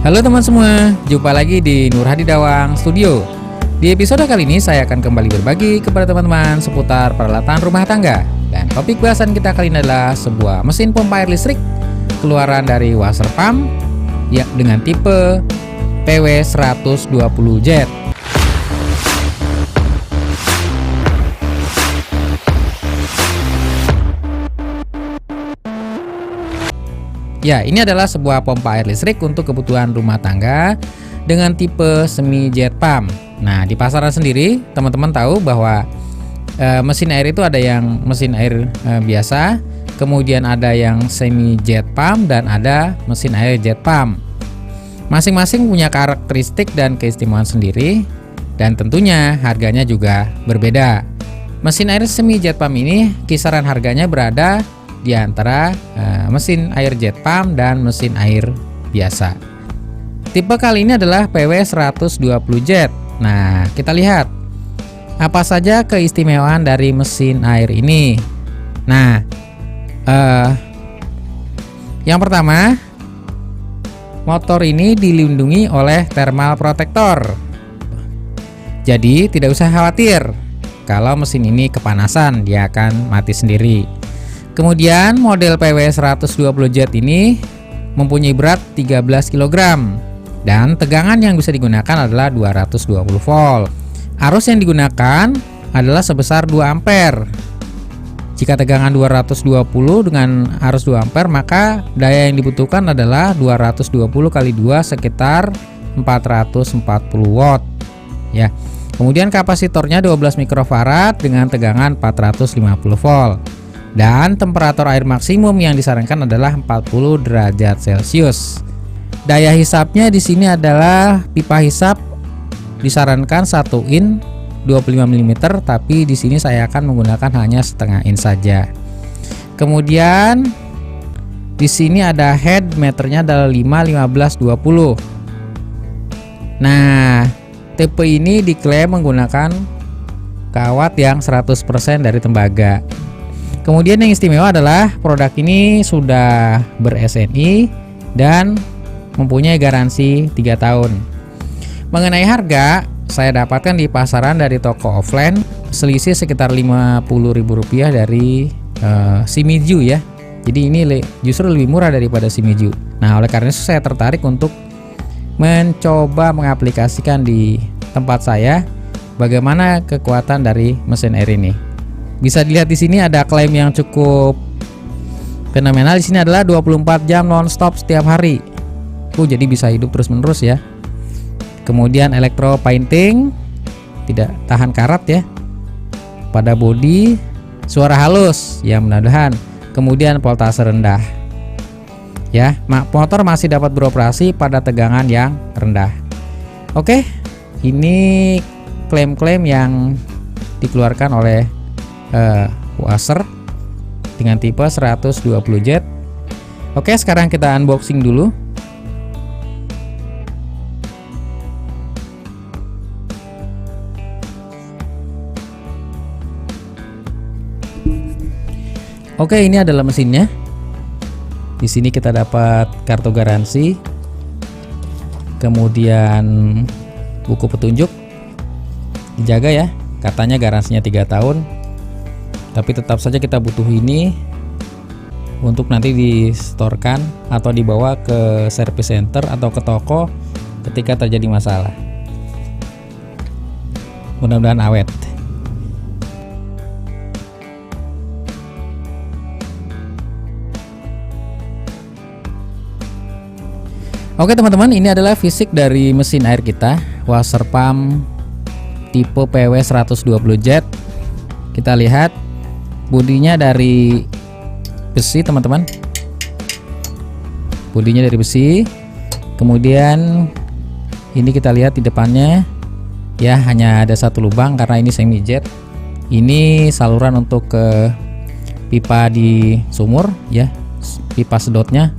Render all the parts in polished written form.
Halo teman semua, jumpa lagi di Nur Hadi Dawang Studio. Di episode kali ini saya akan kembali berbagi kepada teman-teman seputar peralatan rumah tangga. Dan topik bahasan kita kali ini adalah sebuah mesin pompa air listrik keluaran dari washer pump ya, dengan tipe PW120Z. Ya, ini adalah sebuah pompa air listrik untuk kebutuhan rumah tangga dengan tipe semi jet pump. Nah, di pasaran sendiri teman-teman tahu bahwa mesin air itu ada yang mesin air biasa, kemudian ada yang semi jet pump dan ada mesin air jet pump. Masing-masing punya karakteristik dan keistimewaan sendiri dan tentunya harganya juga berbeda. Mesin air semi jet pump ini kisaran harganya berada di antara mesin air jet pump dan mesin air biasa. Tipe kali ini adalah PW120Z. Nah, kita lihat apa saja keistimewaan dari mesin air ini. Nah, yang pertama, motor ini dilindungi oleh thermal protector. Jadi tidak usah khawatir kalau mesin ini kepanasan, dia akan mati sendiri. Kemudian model PW120Z ini mempunyai berat 13 kg dan tegangan yang bisa digunakan adalah 220 volt. Arus yang digunakan adalah sebesar 2 ampere. Jika tegangan 220 dengan arus 2 ampere, maka daya yang dibutuhkan adalah 220 kali 2 sekitar 440 watt ya. Kemudian kapasitornya 12 mikrofarad dengan tegangan 450 volt. Dan temperatur air maksimum yang disarankan adalah 40 derajat Celcius. Daya hisapnya di sini adalah pipa hisap disarankan 1 in 25 mm, tapi di sini saya akan menggunakan hanya setengah in saja. Kemudian di sini ada head meternya adalah 5 15 20. Nah, tipe ini diklaim menggunakan kawat yang 100% dari tembaga. Kemudian yang istimewa adalah produk ini sudah ber-SNI dan mempunyai garansi 3 tahun. Mengenai harga, saya dapatkan di pasaran dari toko offline selisih sekitar Rp50.000 dari Shimizu ya. Jadi ini justru lebih murah daripada Shimizu. Nah, oleh karena itu saya tertarik untuk mencoba mengaplikasikan di tempat saya bagaimana kekuatan dari mesin air ini. Bisa dilihat di sini ada klaim yang cukup fenomenal. Di sini adalah 24 jam non-stop setiap hari. Jadi bisa hidup terus-menerus ya. Kemudian electro painting, tidak tahan karat ya. Pada bodi, suara halus, ya mudah-mudahan. Kemudian voltase rendah. Ya, motor masih dapat beroperasi pada tegangan yang rendah. Oke, ini klaim-klaim yang dikeluarkan oleh washer dengan tipe 120Z. Oke, sekarang kita unboxing dulu. Oke, ini adalah mesinnya. Di sini kita dapat kartu garansi, kemudian buku petunjuk. Dijaga ya, katanya garansinya 3 tahun. Tapi tetap saja kita butuh ini untuk nanti distorkan atau dibawa ke service center atau ke toko ketika terjadi masalah. Mudah-mudahan awet. Oke teman-teman, ini adalah fisik dari mesin air kita, washer pump tipe PW120Z. Kita lihat bodinya dari besi teman-teman. Bodinya dari besi. Kemudian ini kita lihat di depannya ya, hanya ada satu lubang karena ini semi jet. Ini saluran untuk ke pipa di sumur ya, pipa sedotnya.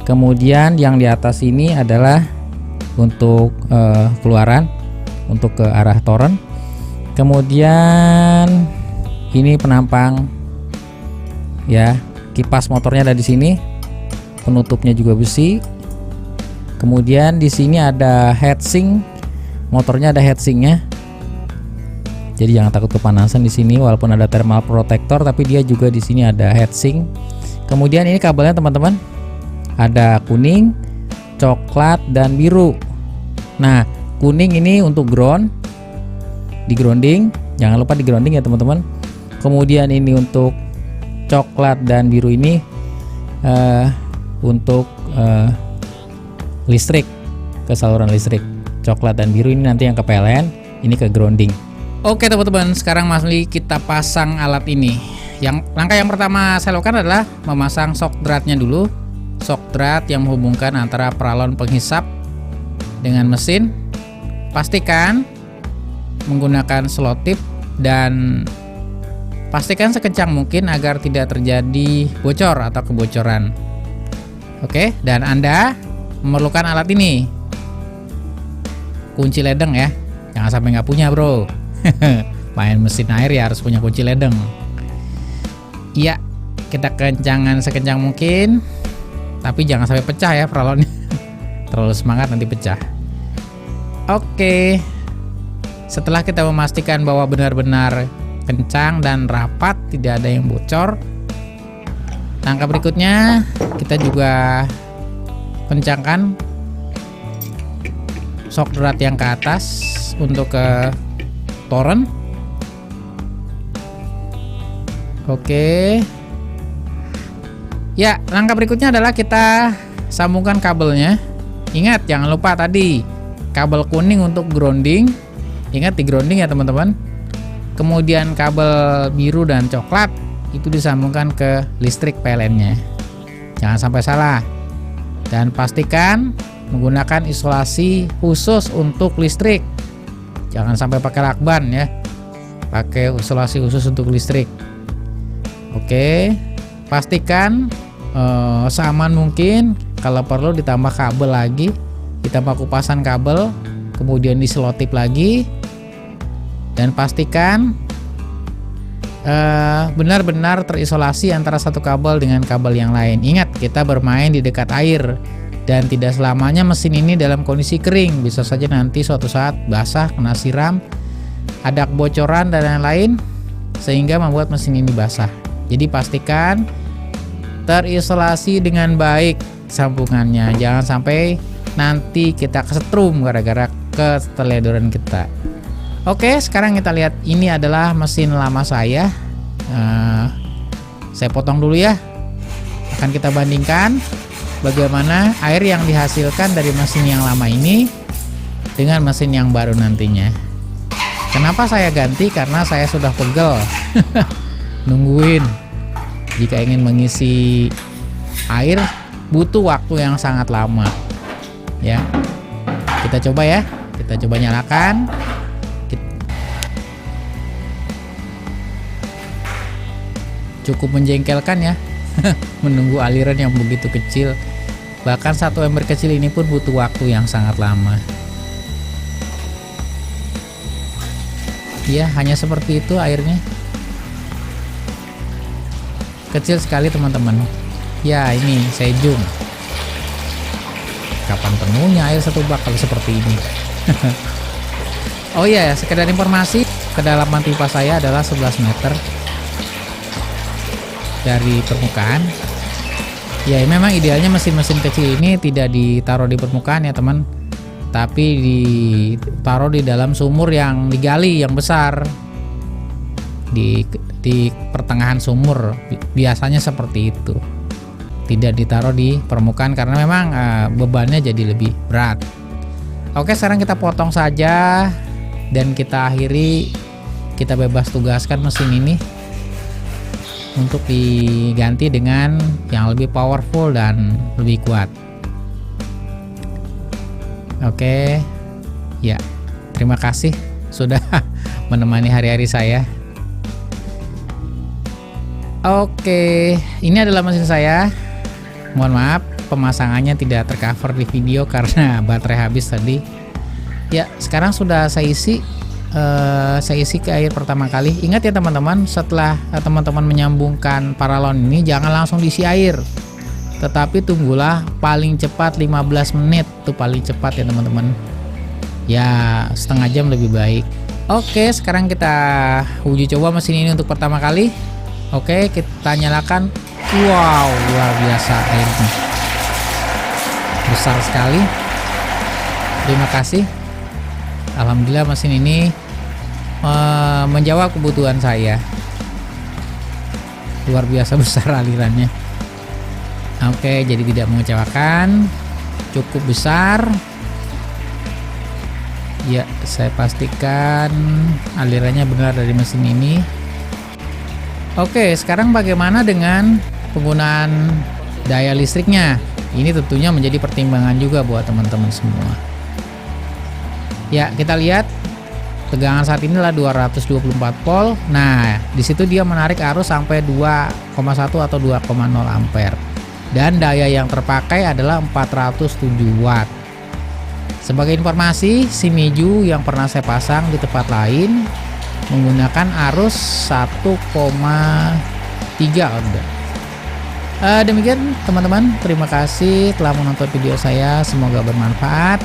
Kemudian yang di atas ini adalah untuk keluaran, untuk ke arah toren. Kemudian ini penampang ya, kipas motornya ada di sini, penutupnya juga besi. Kemudian di sini ada heatsink, motornya ada heatsinknya. Jadi jangan takut kepanasan di sini, walaupun ada thermal protector, tapi dia juga di sini ada heatsink. Kemudian ini kabelnya teman-teman, ada kuning, coklat, dan biru. Nah, kuning ini untuk ground, di grounding, jangan lupa di grounding ya teman-teman. Kemudian ini untuk coklat dan biru ini untuk listrik, ke saluran listrik. Coklat dan biru ini nanti yang ke PLN, ini ke grounding. Oke teman-teman, sekarang mari kita pasang alat ini. Langkah yang pertama saya lakukan adalah memasang shock dratnya dulu. Shock drat yang menghubungkan antara paralon penghisap dengan mesin. Pastikan menggunakan selotip dan pastikan sekencang mungkin agar tidak terjadi bocor atau kebocoran. Oke, dan Anda memerlukan alat ini, kunci ledeng ya, jangan sampai nggak punya bro. Main mesin air ya harus punya kunci ledeng. Iya, kita kencangan sekencang mungkin, tapi jangan sampai pecah ya paralonnya. Terlalu semangat nanti pecah. Oke, setelah kita memastikan bahwa benar-benar kencang dan rapat, tidak ada yang bocor, langkah berikutnya kita juga kencangkan shock drat yang ke atas untuk ke torrent. Oke. Ya, langkah berikutnya adalah kita sambungkan kabelnya. Ingat, jangan lupa tadi kabel kuning untuk grounding. Ingat di grounding ya teman-teman. Kemudian kabel biru dan coklat itu disambungkan ke listrik PLN-nya. Jangan sampai salah. Dan pastikan menggunakan isolasi khusus untuk listrik. Jangan sampai pakai lakban ya. Pakai isolasi khusus untuk listrik. Oke. Pastikan seaman mungkin. Kalau perlu ditambah kabel lagi, ditambah kupasan kabel, kemudian diselotip lagi. Dan pastikan benar-benar terisolasi antara satu kabel dengan kabel yang lain. Ingat, kita bermain di dekat air dan tidak selamanya mesin ini dalam kondisi kering. Bisa saja nanti suatu saat basah, kena siram, ada kebocoran dan lain-lain sehingga membuat mesin ini basah. Jadi pastikan terisolasi dengan baik sambungannya. Jangan sampai nanti kita kesetrum gara-gara keteledoran kita. Oke, sekarang kita lihat, ini adalah mesin lama saya. Saya potong dulu ya. Akan kita bandingkan bagaimana air yang dihasilkan dari mesin yang lama ini dengan mesin yang baru nantinya. Kenapa saya ganti? Karena saya sudah pegel nungguin. Jika ingin mengisi air butuh waktu yang sangat lama. Ya. Kita coba ya. Kita coba nyalakan. Cukup menjengkelkan ya. Menunggu aliran yang begitu kecil. Bahkan satu ember kecil ini pun butuh waktu yang sangat lama. Ya, hanya seperti itu airnya. Kecil sekali teman-teman. Ya, ini Sejong. Kapan penuhnya air satu bak kalau seperti ini? Oh iya, sekedar informasi, kedalaman pipa saya adalah 11 meter dari permukaan. Ya, memang idealnya mesin-mesin kecil ini tidak ditaruh di permukaan ya teman, tapi ditaruh di dalam sumur yang digali yang besar, di pertengahan sumur. Biasanya seperti itu, tidak ditaruh di permukaan karena memang bebannya jadi lebih berat. Oke, sekarang kita potong saja dan kita akhiri, kita bebas tugaskan mesin ini untuk diganti dengan yang lebih powerful dan lebih kuat. Oke, ya, terima kasih sudah menemani hari-hari saya. Oke, ini adalah mesin saya. Mohon maaf pemasangannya tidak tercover di video karena baterai habis tadi. Ya, sekarang sudah saya isi ke air pertama kali. Ingat ya teman-teman, setelah teman-teman menyambungkan paralon ini jangan langsung diisi air, tetapi tunggulah paling cepat 15 menit tuh paling cepat ya teman-teman. Ya setengah jam lebih baik. Oke, sekarang kita uji coba mesin ini untuk pertama kali. Oke, kita nyalakan. Wow, luar biasa airnya, besar sekali. Terima kasih. Alhamdulillah mesin ini menjawab kebutuhan saya. Luar biasa besar alirannya. Oke, jadi tidak mengecewakan, cukup besar. Ya, saya pastikan alirannya benar dari mesin ini. Oke, sekarang bagaimana dengan penggunaan daya listriknya? Ini tentunya menjadi pertimbangan juga buat teman-teman semua. Ya, kita lihat tegangan saat ini adalah 224 volt. Nah, di situ dia menarik arus sampai 2,1 atau 2,0 ampere. Dan daya yang terpakai adalah 407 watt. Sebagai informasi, Shimizu yang pernah saya pasang di tempat lain menggunakan arus 1,3 ohm. Demikian teman-teman, terima kasih telah menonton video saya, semoga bermanfaat.